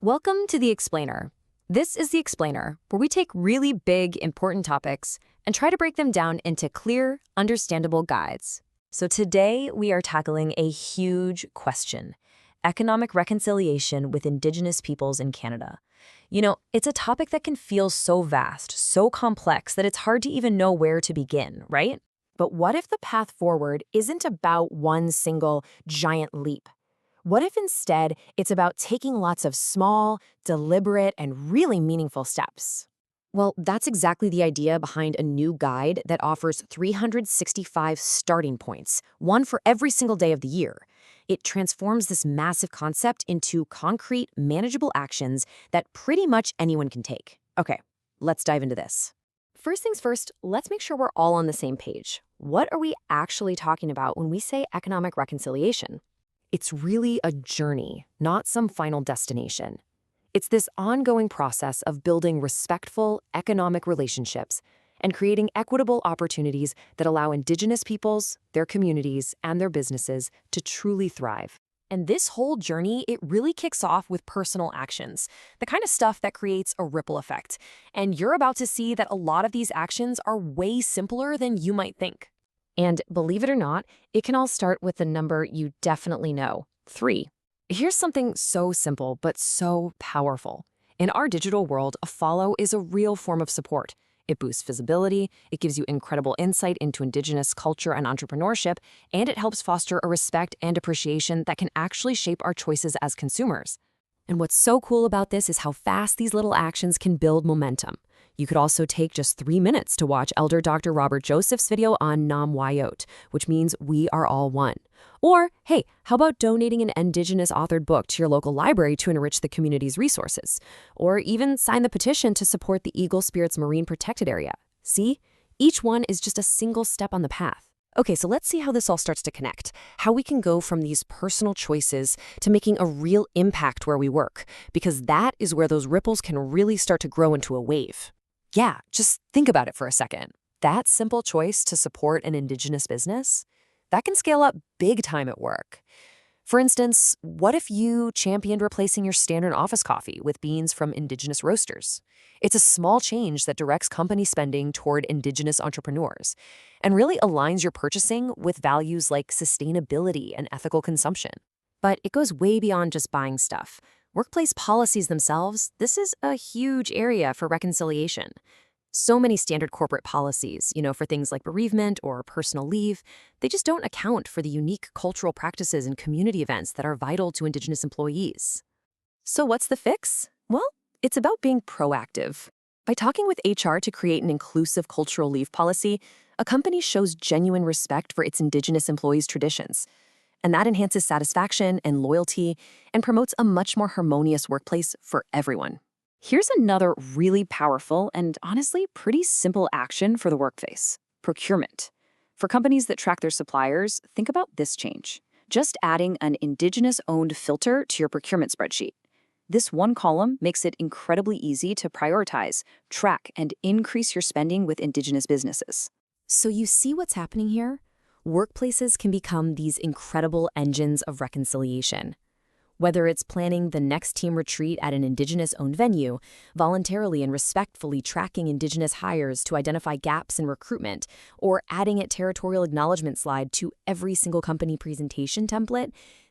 Welcome to The Explainer. This is The Explainer, where we take really big, important topics and try to break them down into clear, understandable guides. So today we are tackling a huge question: economic reconciliation with Indigenous peoples in Canada. It's a topic that can feel so vast, so complex that it's hard to even know where to begin, right? But what if the path forward isn't about one single giant leap? What if instead it's about taking lots of small, deliberate, and really meaningful steps? Well, that's exactly the idea behind a new guide that offers 365 starting points, one for every single day of the year. It transforms this massive concept into concrete, manageable actions that pretty much anyone can take. Okay, let's dive into this. First things first, let's make sure we're all on the same page. What are we actually talking about when we say economic reconciliation? It's really a journey, not some final destination. It's this ongoing process of building respectful economic relationships and creating equitable opportunities that allow Indigenous peoples, their communities, and their businesses to truly thrive. And this whole journey, it really kicks off with personal actions, the kind of stuff that creates a ripple effect. And you're about to see that a lot of these actions are way simpler than you might think. And believe it or not, it can all start with the number you definitely know: 3. Here's something so simple but so powerful. In our digital world, a follow is a real form of support. It boosts visibility, it gives you incredible insight into Indigenous culture and entrepreneurship, and it helps foster a respect and appreciation that can actually shape our choices as consumers. And what's so cool about this is how fast these little actions can build momentum. You could also take just 3 minutes to watch Elder Dr. Robert Joseph's video on Nam-Wayot, which means we are all one. Or, hey, how about donating an Indigenous authored book to your local library to enrich the community's resources? Or even sign the petition to support the Eagle Spirits Marine Protected Area. See? Each one is just a single step on the path. Okay, so let's see how this all starts to connect, how we can go from these personal choices to making a real impact where we work, because that is where those ripples can really start to grow into a wave. Yeah, just think about it for a second. That simple choice to support an Indigenous business, that can scale up big time at work. For instance, what if you championed replacing your standard office coffee with beans from Indigenous roasters? It's a small change that directs company spending toward Indigenous entrepreneurs and really aligns your purchasing with values like sustainability and ethical consumption. But it goes way beyond just buying stuff. Workplace policies themselves, this is a huge area for reconciliation. So many standard corporate policies, for things like bereavement or personal leave, they just don't account for the unique cultural practices and community events that are vital to Indigenous employees. So what's the fix? Well, it's about being proactive. By talking with HR to create an inclusive cultural leave policy, a company shows genuine respect for its Indigenous employees' traditions. And that enhances satisfaction and loyalty and promotes a much more harmonious workplace for everyone. Here's another really powerful and honestly pretty simple action for the workplace: procurement. For companies that track their suppliers, think about this change. Just adding an Indigenous-owned filter to your procurement spreadsheet. This one column makes it incredibly easy to prioritize, track, and increase your spending with Indigenous businesses. So you see what's happening here? Workplaces can become these incredible engines of reconciliation. Whether it's planning the next team retreat at an Indigenous-owned venue, voluntarily and respectfully tracking Indigenous hires to identify gaps in recruitment, or adding a territorial acknowledgement slide to every single company presentation template,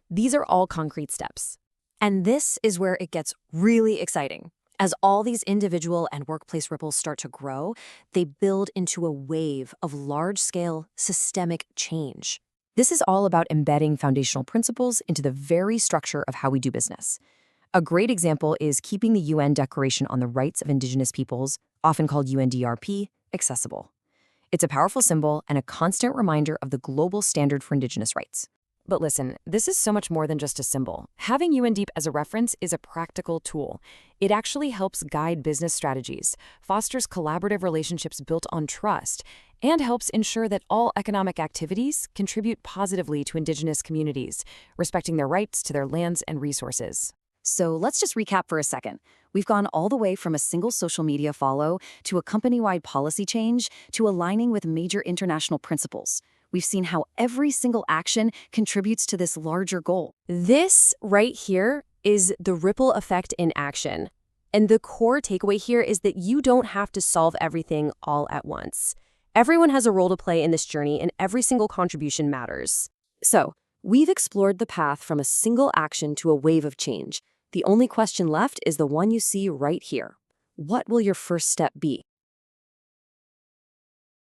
these are all concrete steps. And this is where it gets really exciting. As all these individual and workplace ripples start to grow, they build into a wave of large-scale, systemic change. This is all about embedding foundational principles into the very structure of how we do business. A great example is keeping the UN Declaration on the Rights of Indigenous Peoples, often called UNDRP, accessible. It's a powerful symbol and a constant reminder of the global standard for Indigenous rights. But listen, this is so much more than just a symbol. Having UNDP as a reference is a practical tool. It actually helps guide business strategies, fosters collaborative relationships built on trust, and helps ensure that all economic activities contribute positively to Indigenous communities, respecting their rights to their lands and resources. So let's just recap for a second. We've gone all the way from a single social media follow to a company-wide policy change to aligning with major international principles. We've seen how every single action contributes to this larger goal. This right here is the ripple effect in action. And the core takeaway here is that you don't have to solve everything all at once. Everyone has a role to play in this journey, and every single contribution matters. So, we've explored the path from a single action to a wave of change. The only question left is the one you see right here. What will your first step be?